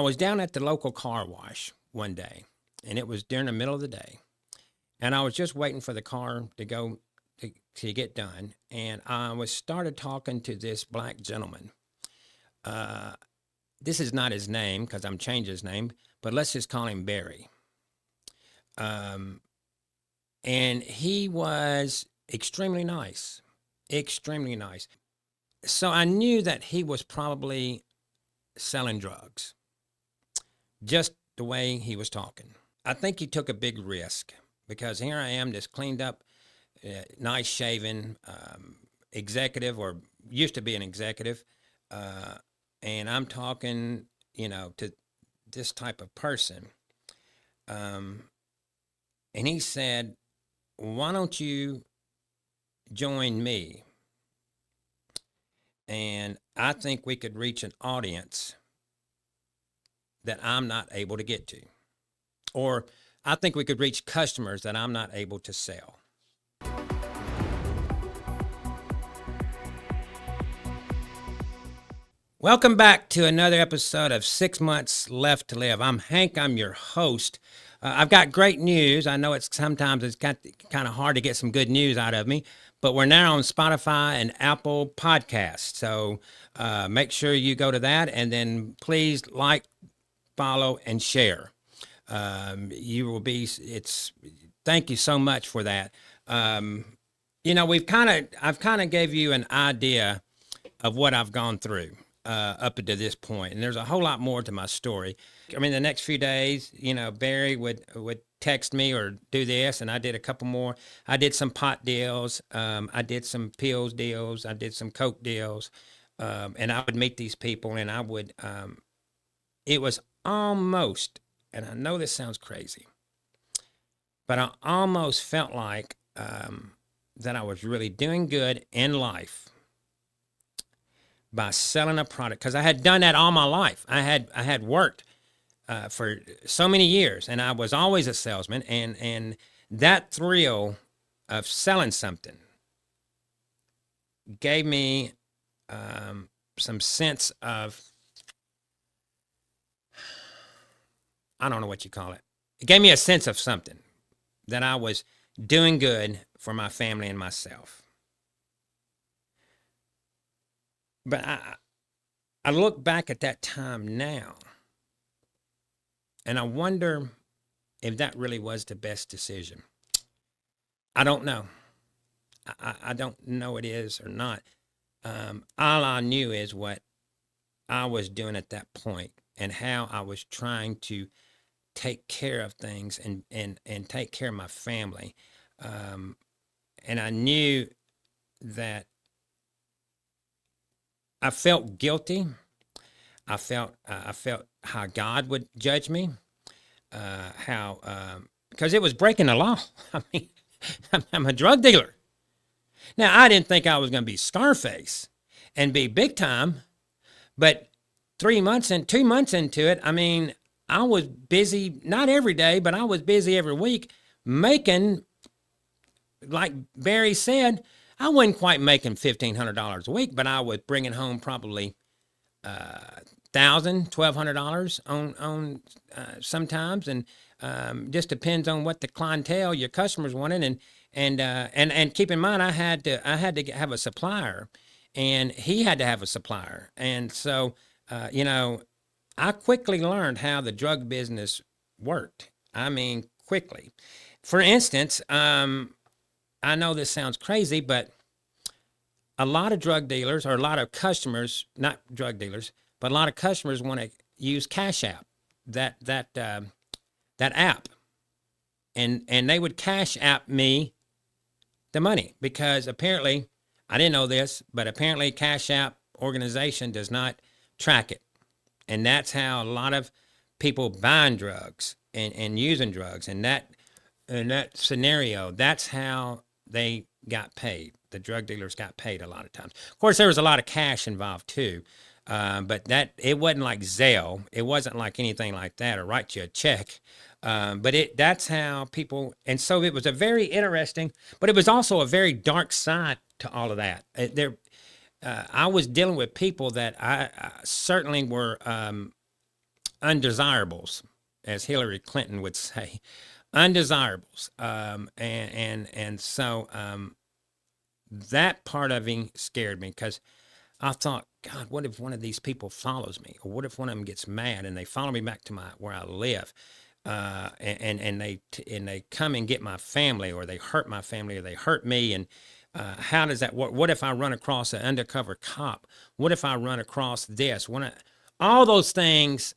I was down at the local car wash one day, and it was during the middle of the day, and I was just waiting for the car to go to get done, and I was started talking to this black gentleman. Uh, this is not his name because I'm changing his name, but let's just call him Barry. Um, and he was extremely nice, extremely nice. So I knew that he was probably selling drugs, just the way he was talking. I think he took a big risk because here I am, this cleaned up, nice shaven executive, or used to be an executive, uh, and I'm talking, to this type of person. Um, and he said, "Why don't you join me? And I think we could reach an audience that I'm not able to get to, or I think we could reach customers that I'm not able to sell." Welcome back to another episode of 6 Months Left to Live. I'm Hank. I'm your host. I've got great news. I know sometimes it's got kind of hard to get some good news out of me, but we're now on Spotify and Apple Podcasts. So make sure you go to that, and then please like, follow, and share. You will be. Thank you so much for that. I've kind of gave you an idea of what I've gone through up to this point, and there's a whole lot more to my story. I mean, the next few days, Barry would text me or do this, and I did a couple more. I did some pot deals, I did some pills deals, I did some coke deals, and I would meet these people, and I would. It was almost, and I know this sounds crazy, but I almost felt like that I was really doing good in life by selling a product, because I had done that all my life. I had worked for so many years, and I was always a salesman, and that thrill of selling something gave me some sense of, I don't know what you call it. It gave me a sense of something, that I was doing good for my family and myself. But I look back at that time now, and I wonder if that really was the best decision. I don't know. I don't know it is or not. All I knew is what I was doing at that point, and how I was trying to take care of things, and take care of my family. And I knew that I felt guilty. I felt how God would judge me, because it was breaking the law. I mean, I'm a drug dealer. Now, I didn't think I was going to be Scarface and be big time, but 2 months into it, I mean, I was busy, not every day, but I was busy every week making, like Barry said, I wasn't quite making $1,500 a week, but I was bringing home probably $1,000, $1,200 on sometimes, and just depends on what the clientele, your customers wanted, and keep in mind, I had to have a supplier, and he had to have a supplier, and so I quickly learned how the drug business worked. I mean, quickly. For instance, I know this sounds crazy, but a lot of drug dealers, or a lot of customers, not drug dealers, but a lot of customers want to use Cash App, that app, and they would Cash App me the money, because apparently, I didn't know this, but apparently Cash App organization does not track it, and that's how a lot of people buying drugs and using drugs, and in that scenario, that's how they got paid. The drug dealers got paid a lot of times. Of course, there was a lot of cash involved too, but it wasn't like Zelle. It wasn't like anything like that, or write you a check. But that's how people, and so it was a very interesting, but it was also a very dark side to all of that. I was dealing with people that I certainly were undesirables, as Hillary Clinton would say, undesirables. So that part of him scared me because I thought, God, what if one of these people follows me, or what if one of them gets mad and they follow me back to where I live, and they come and get my family, or they hurt my family, or they hurt me, and how does that work? What if I run across an undercover cop? What if I run across this? All those things,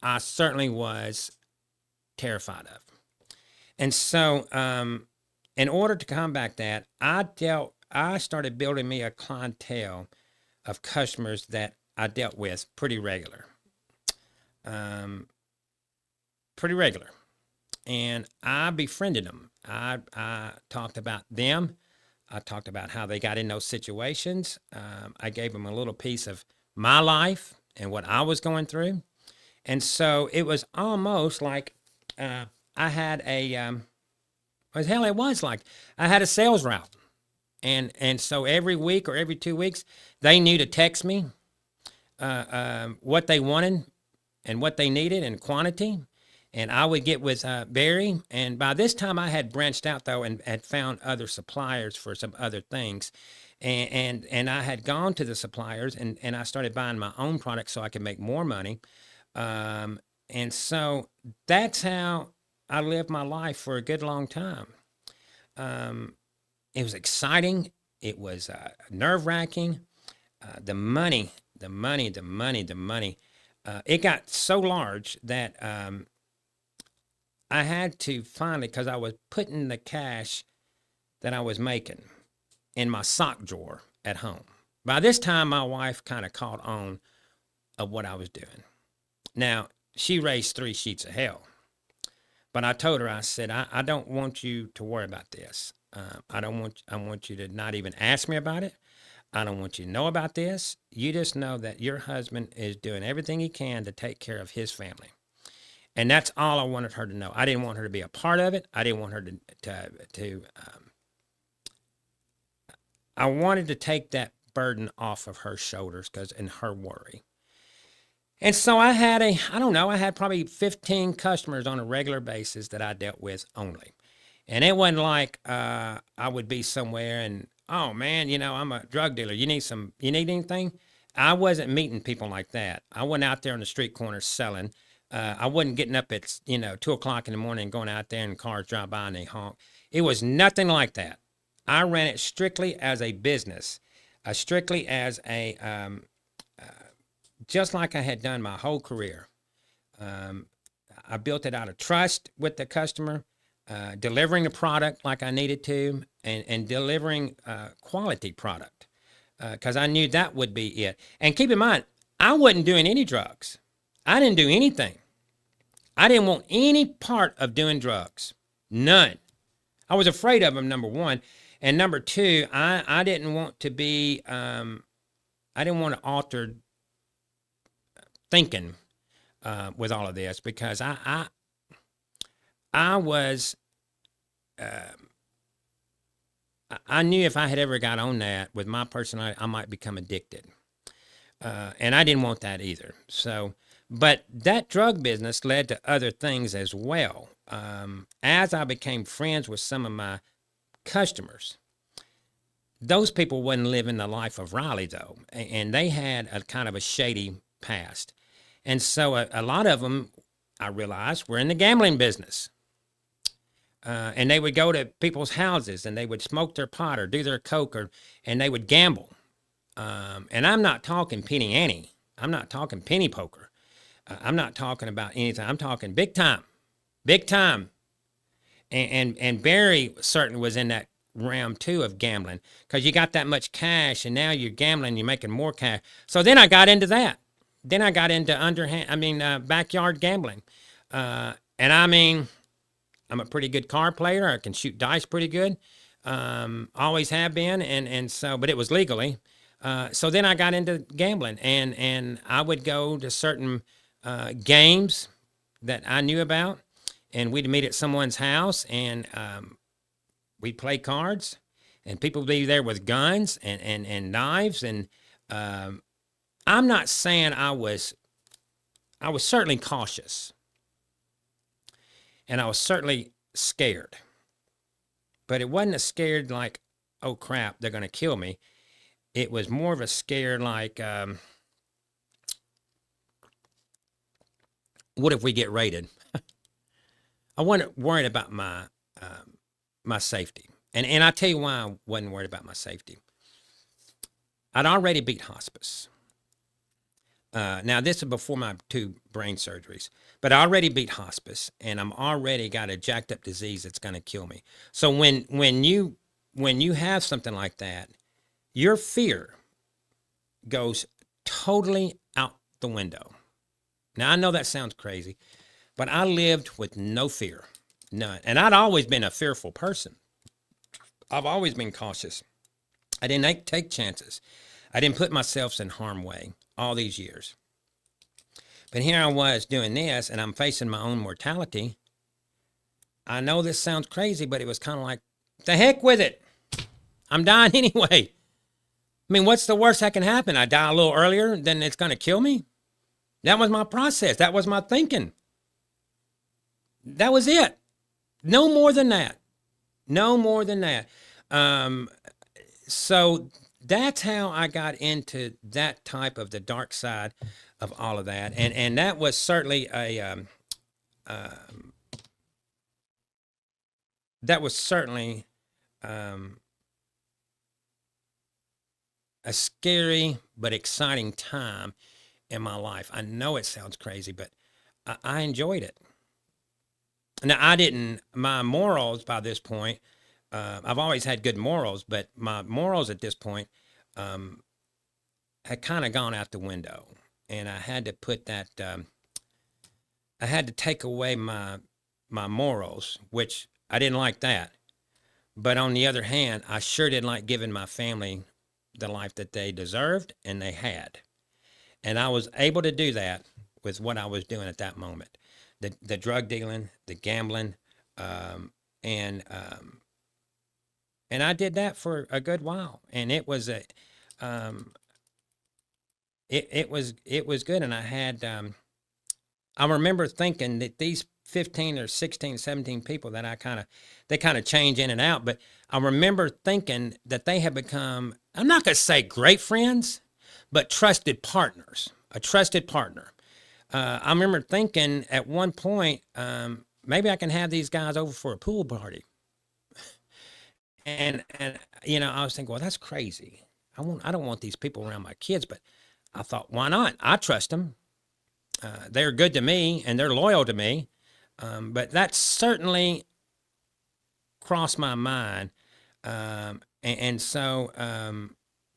I certainly was terrified of, and so in order to combat that, I started building me a clientele of customers that I dealt with pretty regular. Um, Pretty regular. And I befriended them. I talked about them. I talked about how they got in those situations. I gave them a little piece of my life and what I was going through. And so it was almost like I had it was like I had a sales route. And so every week or every 2 weeks, they knew to text me what they wanted and what they needed in quantity. And I would get with Barry. And by this time, I had branched out, though, and had found other suppliers for some other things. And I had gone to the suppliers, and I started buying my own products so I could make more money. And so that's how I lived my life for a good long time. It was exciting. It was nerve-wracking. The money. It got so large that I had to finally, because I was putting the cash that I was making in my sock drawer at home. By this time, my wife kind of caught on of what I was doing. Now, she raised 3 sheets of hell. But I told her, I said, I don't want you to worry about this. I want you to not even ask me about it. I don't want you to know about this. You just know that your husband is doing everything he can to take care of his family. And that's all I wanted her to know. I didn't want her to be a part of it. I didn't want her I wanted to take that burden off of her shoulders and her worry. And so I had probably 15 customers on a regular basis that I dealt with only. And it wasn't like I would be somewhere and, oh man, I'm a drug dealer. You need anything? I wasn't meeting people like that. I wasn't out there on the street corner selling. I wasn't getting up at 2:00 in the morning and going out there and cars drive by and they honk. It was nothing like that. I ran it strictly as a business, strictly as just like I had done my whole career. I built it out of trust with the customer, delivering the product like I needed to, and delivering quality product because I knew that would be it. And keep in mind, I wasn't doing any drugs. I didn't do anything. I didn't want any part of doing drugs. None. I was afraid of them, number one. And number two, I didn't want to be, I didn't want to alter thinking with all of this because I was, I knew if I had ever got on that with my personality, I might become addicted. And I didn't want that either. So, but that drug business led to other things as well. As I became friends with some of my customers, those people wasn't living the life of Riley though, and they had a kind of a shady past. And so a lot of them, I realized, were in the gambling business. And they would go to people's houses and they would smoke their pot or do their coke and they would gamble. And I'm not talking penny ante. I'm not talking penny poker. I'm not talking about anything. I'm talking big time. And Barry certainly was in that realm too of gambling because you got that much cash and now you're gambling, you're making more cash. So then I got into that. Then I got into backyard gambling. And I'm a pretty good card player. I can shoot dice pretty good. Always have been. And so, but it was legally. So then I got into gambling and I would go to certain games that I knew about, and we'd meet at someone's house and we'd play cards, and people would be there with guns and knives. And I'm not saying I was I was certainly cautious, and I was certainly scared. But it wasn't a scared like, oh crap, they're going to kill me. It was more of a scare like, what if we get raided? I wasn't worried about my safety. And I tell you why I wasn't worried about my safety. I'd already beat hospice. Now, this is before my 2 brain surgeries, but I already beat hospice, and I'm already got a jacked up disease that's going to kill me. So when you have something like that, your fear goes totally out the window. Now, I know that sounds crazy, but I lived with no fear, none. And I'd always been a fearful person. I've always been cautious. I didn't take chances. I didn't put myself in harm's way all these years. But here I was doing this, and I'm facing my own mortality. I know this sounds crazy, but it was kind of like, the heck with it. I'm dying anyway. I mean, what's the worst that can happen? I die a little earlier, then it's going to kill me? That was my process. That was my thinking. That was it. No more than that. No more than that. So that's how I got into that type of the dark side of all of that. And that was certainly a a scary but exciting time in my life. I know it sounds crazy, but I enjoyed it. Now, my morals by this point, I've always had good morals, but my morals at this point had kind of gone out the window. And I had to put that, I had to take away my morals, which I didn't like that. But on the other hand, I sure didn't like giving my family the life that they deserved and they had. And I was able to do that with what I was doing at that moment. The drug dealing, the gambling, and I did that for a good while, and it was it was good. And I had I remember thinking that these 15 or 16, 17 people that they kind of change in and out, but I remember thinking that they had become, I'm not going to say great friends, but trusted partners, a trusted partner. I remember thinking at one point, maybe I can have these guys over for a pool party. And I was thinking, well, that's crazy. I don't want these people around my kids, but I thought, why not? I trust them. They're good to me and they're loyal to me. But that certainly crossed my mind. So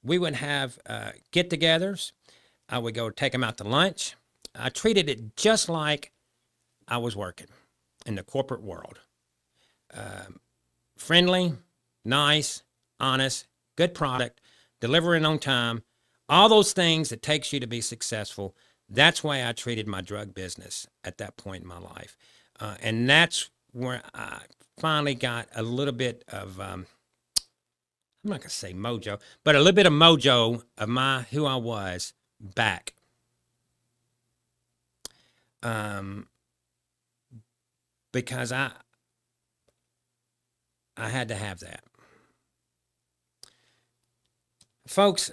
we would have get-togethers. I would go take them out to lunch. I treated it just like I was working in the corporate world. Friendly, nice, honest, good product, delivering on time, all those things it takes you to be successful. That's why I treated my drug business at that point in my life. And that's where I finally got a little bit of, I'm not going to say mojo, but a little bit of mojo of who I was back. Because I had to have that. Folks,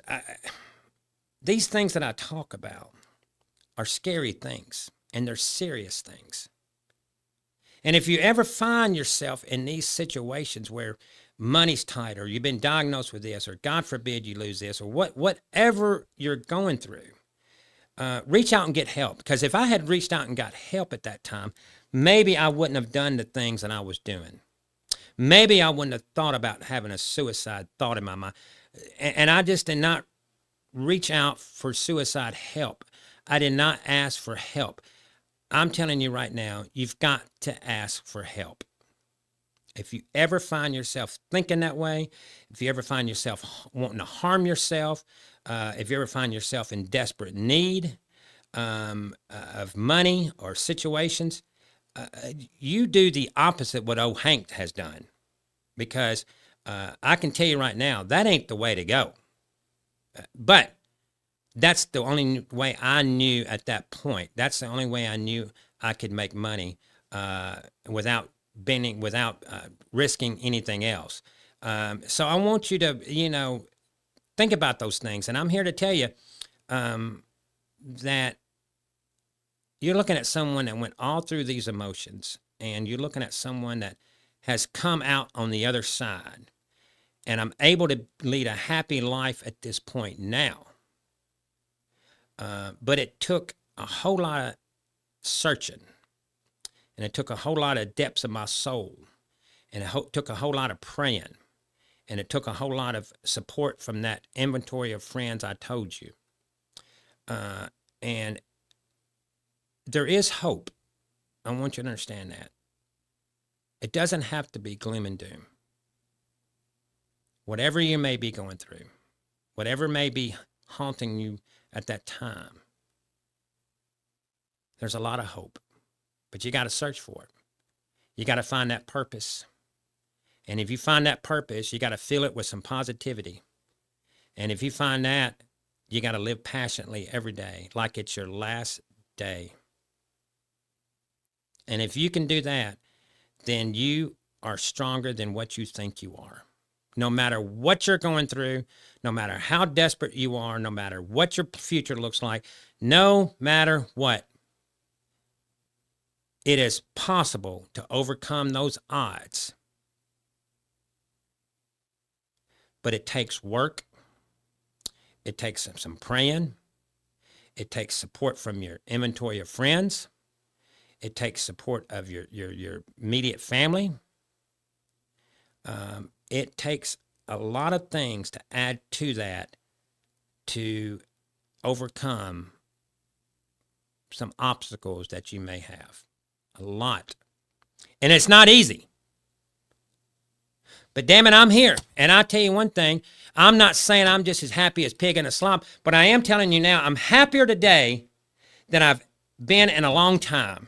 these things that I talk about are scary things, and they're serious things. And if you ever find yourself in these situations where money's tight, or you've been diagnosed with this, or God forbid you lose this, or whatever you're going through, reach out and get help. Because if I had reached out and got help at that time, maybe I wouldn't have done the things that I was doing. Maybe I wouldn't have thought about having a suicide thought in my mind. And I just did not reach out for suicide help. I did not ask for help. I'm telling you right now, you've got to ask for help. If you ever find yourself thinking that way, if you ever find yourself wanting to harm yourself, if you ever find yourself in desperate need of money or situations, you do the opposite what old Hank has done. Because I can tell you right now, that ain't the way to go. But that's the only way I knew at that point. That's the only way I knew I could make money without risking anything else. So I want you to, think about those things. And I'm here to tell you that you're looking at someone that went all through these emotions, and you're looking at someone that has come out on the other side. And I'm able to lead a happy life at this point now. But it took a whole lot of searching, and it took a whole lot of depths of my soul, and it took a whole lot of praying, and it took a whole lot of support from that inventory of friends I told you. And there is hope. I want you to understand that. It doesn't have to be gloom and doom. Whatever you may be going through, whatever may be haunting you at that time, there's a lot of hope. But you got to search for it. You got to find that purpose. And if you find that purpose, you got to fill it with some positivity. And if you find that, you got to live passionately every day, like it's your last day. And if you can do that, then you are stronger than what you think you are. No matter what you're going through, no matter how desperate you are, no matter what your future looks like, no matter what, it is possible to overcome those odds. But it takes work. It takes some praying. It takes support from your inventory of friends. It takes support of your immediate family. It takes a lot of things to add to that to overcome some obstacles that you may have. A lot. And it's not easy. But damn it, I'm here. And I'll tell you one thing. I'm not saying I'm just as happy as pig in a slop, but I am telling you now, I'm happier today than I've been in a long time.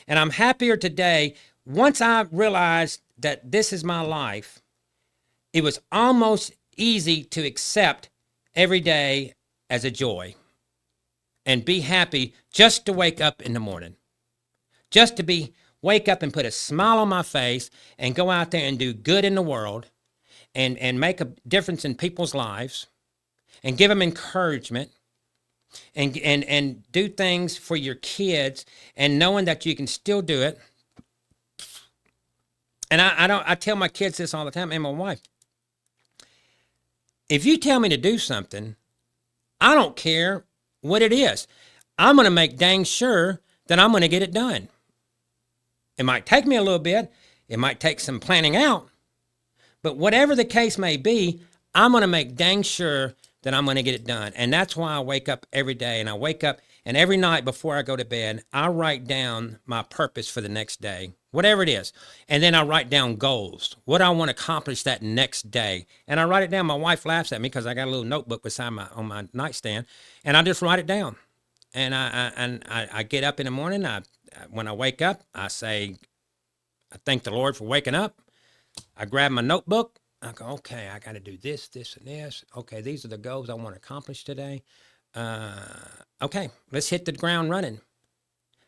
And I'm happier today. Once I realized that this is my life, it was almost easy to accept every day as a joy and be happy just to wake up in the morning. Just to wake up and put a smile on my face and go out there and do good in the world and make a difference in people's lives and give them encouragement and do things for your kids and knowing that you can still do it. And I tell my kids this all the time, and my wife. If you tell me to do something, I don't care what it is. I'm going to make dang sure that I'm going to get it done. It might take me a little bit. It might take some planning out. But whatever the case may be, I'm going to make dang sure that I'm going to get it done. And that's why I wake up every day. And I wake up, and every night before I go to bed, I write down my purpose for the next day, whatever it is. And then I write down goals, what I want to accomplish that next day. And I write it down. My wife laughs at me because I got a little notebook beside on my nightstand, and I just write it down. And I get up in the morning. When I wake up, I say, I thank the Lord for waking up. I grab my notebook. I go, okay, I got to do this, this, and this. Okay, these are the goals I want to accomplish today. Okay, let's hit the ground running.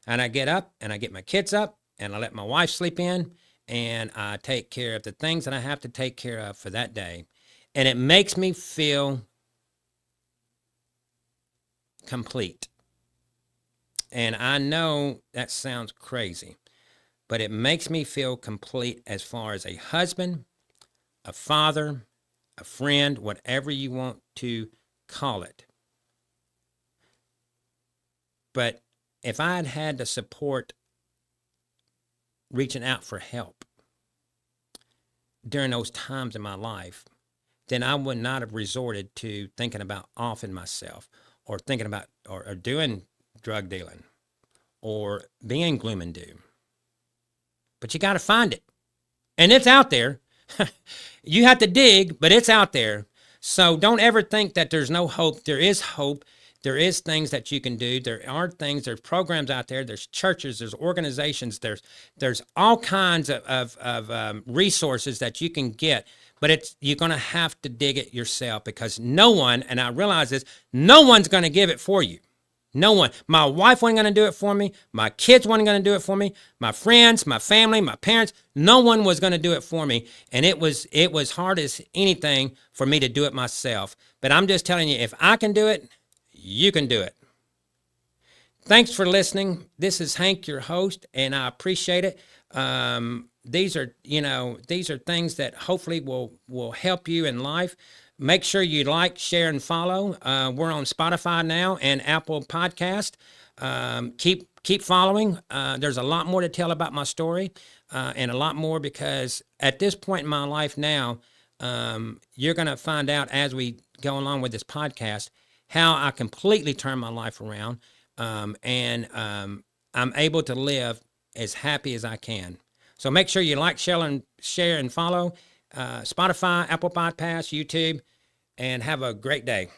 And I get up, and I get my kids up, and I let my wife sleep in, and I take care of the things that I have to take care of for that day. And it makes me feel complete. And I know that sounds crazy, but it makes me feel complete as far as a husband, a father, a friend, whatever you want to call it. But if I had had the support reaching out for help during those times in my life, then I would not have resorted to thinking about offing myself or thinking about or doing drug dealing or being gloom and doom. But you got to find it. And it's out there. You have to dig, but it's out there. So don't ever think that there's no hope. There is hope. there is things that you can do. There are things, there's programs out there, there's churches, there's organizations, there's all kinds of resources that you can get. But you're going to have to dig it yourself, because no one, and I realize this, no one's going to give it for you. No one. My wife wasn't going to do it for me. My kids weren't going to do it for me. My friends, my family, my parents, no one was going to do it for me. And it was hard as anything for me to do it myself. But I'm just telling you, if I can do it, you can do it. Thanks for listening. This is Hank, your host, and I appreciate it. These are things that hopefully will help you in life. Make sure you like, share, and follow. We're on Spotify now and Apple Podcast. Keep following. There's a lot more to tell about my story, and a lot more, because at this point in my life now, you're going to find out as we go along with this podcast how I completely turned my life around, and I'm able to live as happy as I can. So make sure you like, share, and follow Spotify, Apple Podcasts, YouTube, and have a great day.